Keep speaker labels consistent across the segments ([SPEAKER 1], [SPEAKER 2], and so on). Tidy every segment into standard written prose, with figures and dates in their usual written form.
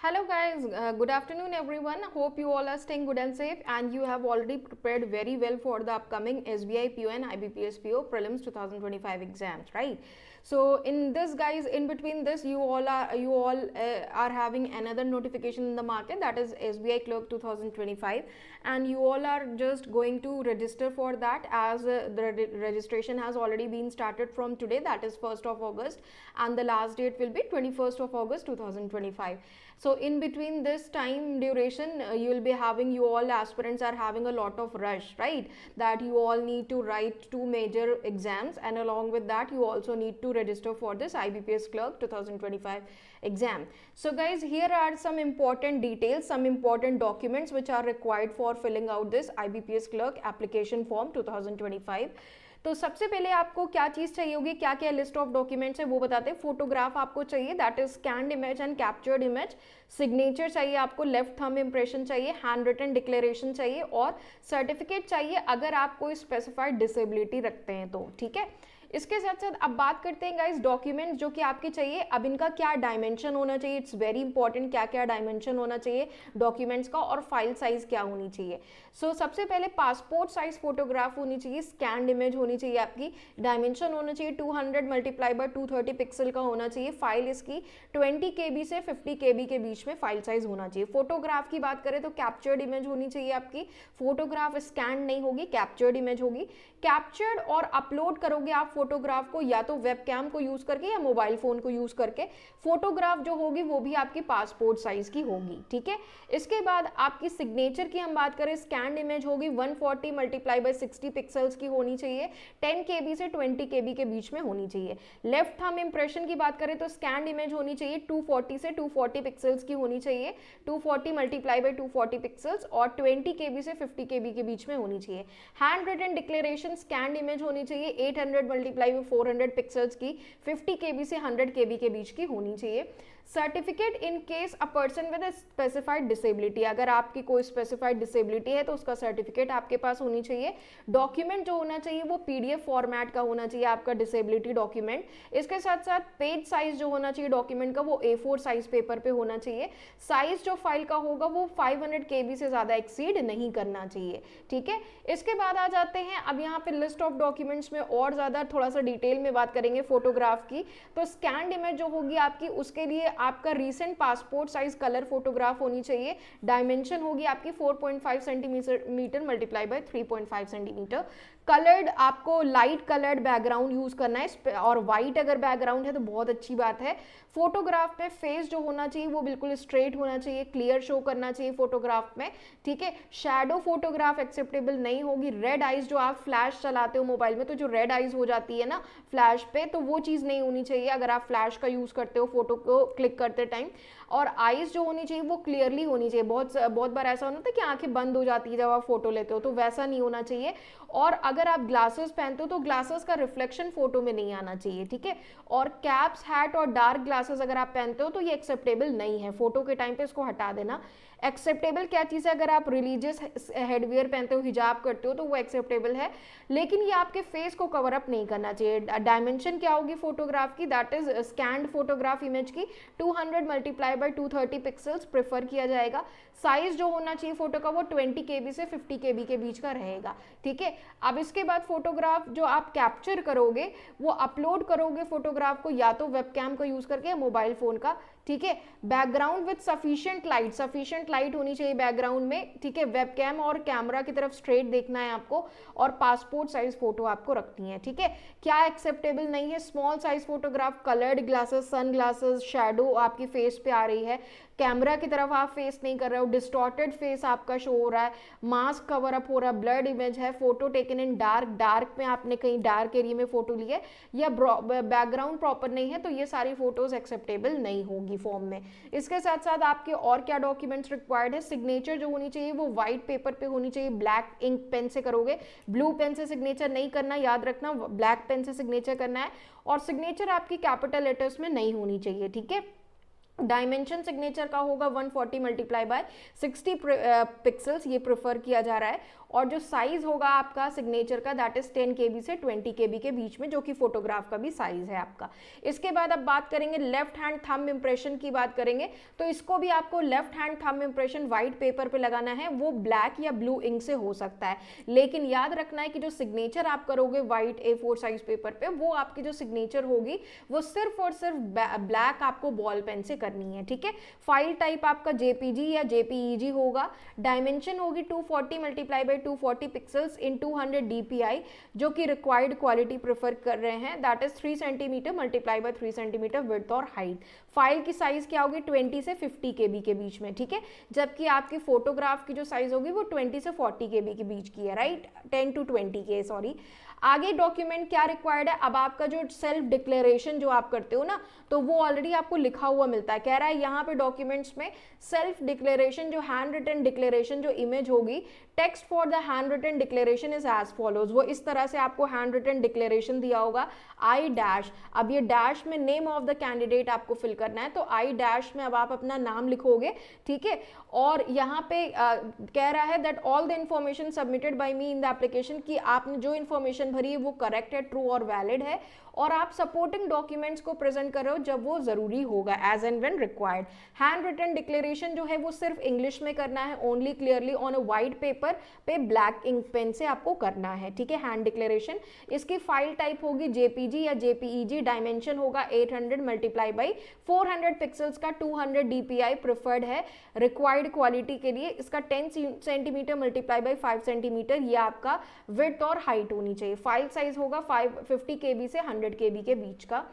[SPEAKER 1] Hello guys, good afternoon everyone. Hope you all are staying good and safe and you have already prepared very well for the upcoming SBI PO and IBPS PO prelims 2025 exams, right? So in this guys, in between this you all are having another notification in the market, that is SBI Clerk 2025, and you all are just going to register for that as the registration has already been started from today, that is 1st of August, and the last date will be 21st of August 2025. So in between this time duration, you will be having, you all aspirants are having a lot of rush, right? That you all need to write 2 major exams, and along with that you also need to register for this IBPS Clerk 2025 exam. So guys, here are some important details, some important documents which are required for filling out this IBPS Clerk application form 2025. तो सबसे पहले आपको क्या चीज़ चाहिए होगी, क्या क्या list of documents है वो बताते हैं. फोटोग्राफ आपको चाहिए, that is scanned image and captured image. Signature चाहिए आपको, लेफ्ट थंब इंप्रेशन चाहिए, हैंड रिटन डिक्लेरेशन चाहिए और सर्टिफिकेट चाहिए अगर आप कोई स्पेसिफाइड डिसेबिलिटी रखते हैं तो. ठीक है. इसके साथ साथ अब बात करते हैं गाइस डॉक्यूमेंट्स जो कि आपके चाहिए. अब इनका क्या डायमेंशन होना चाहिए, इट्स वेरी इंपॉर्टेंट. क्या क्या डायमेंशन होना चाहिए डॉक्यूमेंट्स का और फाइल साइज क्या होनी चाहिए. सो सबसे पहले पासपोर्ट साइज फोटोग्राफ होनी चाहिए, स्कैन्ड इमेज होनी चाहिए आपकी. डायमेंशन होना चाहिए 200 मल्टीप्लाई बाय 230 पिक्सल का होना चाहिए. फाइल इसकी 20 KB से 50 KB के बीच में फाइल साइज होना चाहिए. फोटोग्राफ की बात करें तो कैप्चर्ड इमेज होनी चाहिए आपकी. फोटोग्राफ स्कैन्ड नहीं होगी, कैप्चर्ड इमेज होगी. कैप्चर्ड और अपलोड करोगे आप फोटोग्राफ को या तो वेबकैम को यूज करके या मोबाइल फोन को यूज करके. फोटोग्राफ जो होगी वो भी आपकी पासपोर्ट साइज की होगी. ठीक है. इसके बाद आपकी सिग्नेचर की हम बात करें, स्कैन्ड इमेज होगी 140 मल्टीप्लाई बाय 60 पिक्सल्स की होनी चाहिए. 10 KB से 20 KB के बीच में होनी चाहिए. लेफ्ट थंब इंप्रेशन की बात करें तो स्कैन्ड इमेज होनी चाहिए 240 से 240 पिक्सल्स की होनी चाहिए. 240 मल्टीप्लाई बाय 240 पिक्सल्स और 20 KB से 50 KB के बीच में होनी चाहिए. Hand written declaration scanned image होनी चाहिए 800 मल्टीप्लाई बाय 400 पिक्सल्स की, 50 KB से 100 KB के बीच की होनी चाहिए. Certificate in case a person with specified disability, अगर आपकी कोई स्पेसिफाइड डिसेबिलिटी है तो उसका सर्टिफिकेट आपके पास होनी चाहिए. डॉक्यूमेंट जो होना चाहिए वो PDF फॉर्मेट का होना चाहिए आपका डिसेबिलिटी डॉक्यूमेंट. इसके साथ साथ पेज साइज जो होना चाहिए डॉक्यूमेंट का वो A4 साइज पेपर पे होना चाहिए. साइज जो फाइल का होगा वो 500 KB से ज़्यादा एक्सीड नहीं करना चाहिए. ठीक है. इसके बाद आ जाते हैं अब यहाँ पे लिस्ट ऑफ डॉक्यूमेंट्स में और ज़्यादा थोड़ा सा डिटेल में बात करेंगे फोटोग्राफ की. तो स्कैन्ड इमेज जो होगी आपकी उसके लिए आपका recent passport size colour photograph होनी चाहिए. डायमेंशन होगी आपकी 4.5 centimetre multiply by 3.5 centimetre. Coloured आपको लाइट कलर्ड बैकग्राउंड यूज करना है और वाइट अगर बैकग्राउंड है तो बहुत अच्छी बात है. फोटोग्राफ में फेस जो होना चाहिए वो बिल्कुल स्ट्रेट होना चाहिए, क्लियर शो करना चाहिए फोटोग्राफ में. ठीक है. शैडो फोटोग्राफ एक्सेप्टेबल नहीं होगी. रेड आइज जो आप फ्लैश चलाते हो मोबाइल में तो जो रेड आइज हो जाती है ना फ्लैश पे, तो वो चीज़ नहीं होनी चाहिए अगर आप फ्लैश का यूज़ करते हो फोटो को क्लिक करते टाइम. और आइज जो होनी चाहिए वो क्लियरली होनी चाहिए. बहुत बार ऐसा होता है कि आंखें बंद हो जाती है जब आप फोटो लेते हो, तो वैसा नहीं होना चाहिए. और अगर आप ग्लासेस पहनते हो तो ग्लासेस का रिफ्लेक्शन फोटो में नहीं आना चाहिए. ठीक है. और कैप्स, हैट और डार्क ग्लासेस अगर आप पहनते हो तो ये एक्सेप्टेबल नहीं है. फोटो के टाइम पे इसको हटा देना. एक्सेप्टेबल क्या चीज़ है, अगर आप रिलीजियस हेडवियर पहनते हो, हिजाब करते हो तो वो एक्सेप्टेबल है, लेकिन ये आपके फेस को कवर अप नहीं करना चाहिए. डायमेंशन क्या होगी फोटोग्राफ की, that is scanned photograph image की 200 मल्टीप्लाई बाय 230 पिक्सल्स प्रेफर किया जाएगा. साइज जो होना चाहिए फोटो का वो 20 KB से 50 KB के बीच का रहेगा. ठीक है. अब इसके बाद फोटोग्राफ जो आप कैप्चर करोगे वो अपलोड करोगे फोटोग्राफ को या तो वेबकैम को यूज करके या मोबाइल फोन का. ठीक है. बैकग्राउंड विद सफिशिएंट लाइट होनी चाहिए बैकग्राउंड में. ठीक है. वेबकैम और कैमरा की तरफ स्ट्रेट देखना है आपको और पासपोर्ट साइज फोटो आपको रखनी है. ठीक है. क्या एक्सेप्टेबल नहीं है, small size photograph, coloured glasses, sun glasses, shadow आपकी फेस पे आ रही है, कैमरा की तरफ आप फेस नहीं कर रहे हो, डिस्टॉर्टेड फेस आपका शो हो रहा है, मास्क कवर अप हो रहा है, ब्लर्ड इमेज है, फोटो टेकन इन डार्क में आपने कहीं डार्क एरिया में फोटो ली है या बैकग्राउंड प्रॉपर नहीं है, तो ये सारी फोटोज एक्सेप्टेबल नहीं होगी फॉर्म में. इसके साथ साथ आपके और क्या डॉक्यूमेंट्स रिक्वायर्ड है, सिग्नेचर जो होनी चाहिए वो व्हाइट पेपर पे होनी चाहिए. ब्लैक इंक पेन से करोगे, ब्लू पेन से सिग्नेचर नहीं करना, याद रखना ब्लैक पेन से सिग्नेचर करना है. और सिग्नेचर आपकी कैपिटल लेटर्स में नहीं होनी चाहिए. ठीक है. डायमेंशन सिग्नेचर का होगा 140 मल्टीप्लाई बाय 60 पिक्सल्स, ये प्रेफर किया जा रहा है. और जो साइज होगा आपका सिग्नेचर का दैट इज 10 KB से 20 KB के बीच में, जो कि फोटोग्राफ का भी साइज है आपका। इसके बाद अब बात करेंगे लेफ्ट हैंड थंब इंप्रेशन की बात करेंगे, तो इसको भी आपको left hand thumb impression white paper पे लगाना है, वो ब्लैक या ब्लू इंक से हो सकता है, लेकिन याद रखना है कि जो सिग्नेचर आप करोगे व्हाइट A4 साइज पेपर पे, वो आपकी जो सिग्नेचर होगी वो सिर्फ और सिर्फ ब्लैक आपको बॉल पेन से करनी है, ठीक है। फाइल टाइप आपका JPG या JPEG होगा, डायमेंशन होगी 240 multiply by 240 pixels in 200 DPI, जो कि रिक्वायर्ड क्वालिटी प्रेफर कर रहे हैं, that is 3 centimetre multiply by 3 centimetre width और हाइट। फाइल की साइज क्या होगी 20 से 50 KB के बीच में, ठीक है, जबकि आपकी फोटोग्राफ की जो साइज होगी वो 20 से 40 KB के बीच की है, राइट, 10 to 20 के, सॉरी। आगे डॉक्यूमेंट क्या रिक्वायर्ड है, अब आपका जो सेल्फ डिक्लेरेशन जो आप करते हो ना, तो वो ऑलरेडी आपको लिखा हुआ मिलता है, कह रहा है यहाँ पे डॉक्यूमेंट्स में सेल्फ डिक्लेरेशन जो हैंड रिटन डिक्लेरेशन जो इमेज होगी, text for the hand written declaration is as follows, वो इस तरह से आपको हैंड रिटन डिक्लेरेशन दिया होगा, आई डैश, अब ये डैश में नेम ऑफ द कैंडिडेट आपको फिल करना है, तो आई डैश में अब आप अपना नाम लिखोगे, ठीक है, और यहाँ पे कह रहा है that all the information submitted by me in the application, कि आपने जो इन्फॉर्मेशन भरी है वो करेक्ट है, ट्रू और वैलिड है, और आप सपोर्टिंग डॉक्यूमेंट्स को प्रेजेंट कर रहे हो जब वो जरूरी होगा, as and when required. Hand written declaration जो है वो सिर्फ इंग्लिश में करना है, only clearly on a white paper पे ब्लैक इंक पेन से आपको करना है, ठीक है, हैंड डिक्लेरेशन। इसकी फाइल टाइप होगी JPG या JPEG, डायमेंशन होगा 800 मल्टीप्लाई बाई 400 पिक्सल्स का 200 DPI प्रिफर्ड है रिक्वायर्ड क्वालिटी के लिए। इसका 10 सेंटीमीटर मल्टीप्लाई बाई 5 सेंटीमीटर ये आपका विड्थ और हाइट होनी चाहिए। फाइल साइज होगा 50 KB से 100 KB के बीच का।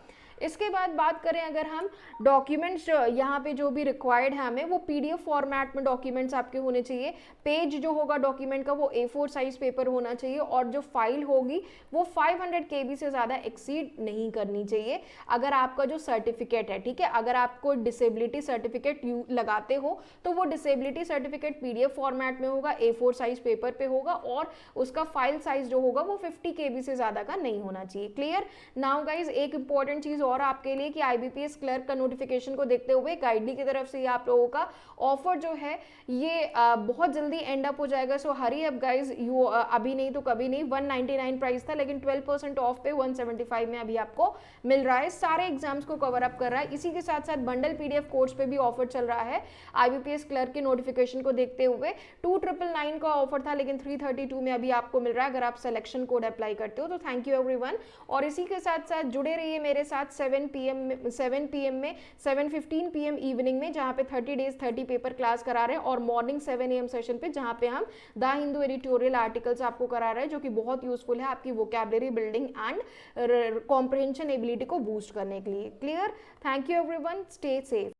[SPEAKER 1] इसके बाद बात करें अगर हम डॉक्यूमेंट्स यहाँ पे जो भी रिक्वायर्ड है हमें, वो PDF फॉर्मेट में डॉक्यूमेंट्स आपके होने चाहिए, पेज जो होगा डॉक्यूमेंट का वो A4 साइज पेपर होना चाहिए, और जो फाइल होगी वो 500 KB से ज़्यादा एक्सीड नहीं करनी चाहिए। अगर आपका जो सर्टिफिकेट है, ठीक है, अगर आपको डिसेबिलिटी सर्टिफिकेट लगाते हो तो वो डिसेबिलिटी सर्टिफिकेट PDF फॉर्मेट में होगा, A4 साइज पेपर पे होगा, और उसका फाइल साइज जो होगा वो 50 KB से ज़्यादा का नहीं होना चाहिए। क्लियर। नाउ गाइज एक इंपॉर्टेंट चीज़ और आपके लिए कि IBPS क्लर्क का नोटिफिकेशन को देखते हुए गाइडली की तरफ से ये आप लोगों का ऑफर जो है ये बहुत जल्दी एंड अप हो जाएगा, सो हरी अप गाइज, यू अभी नहीं तो कभी नहीं। 199 प्राइस था, लेकिन 12% ऑफ पे 175 में अभी आपको मिल रहा है, सारे एग्जाम्स को कवर अप कर रहा है। इसी के साथ साथ बंडल PDF कोर्स पे भी ऑफर चल रहा है IBPS क्लर्क के नोटिफिकेशन को देखते हुए। 2999 का ऑफर था, लेकिन 332 में अभी आपको मिल रहा है अगर आप सिलेक्शन कोड अप्लाई करते हो, तो थैंक यू एवरीवन। और इसी के साथ साथ जुड़े रहिए मेरे साथ 7 PM में 7:15 PM इवनिंग में, जहाँ पे 30 डेज 30 पेपर क्लास करा रहे हैं, और मॉर्निंग 7 AM सेशन पे जहाँ पे हम द हिंदू एडिटोरियल आर्टिकल्स आपको करा रहे हैं, जो कि बहुत यूजफुल है आपकी vocabulary building and comprehension ability को बूस्ट करने के लिए। Clear. Thank you everyone, stay safe.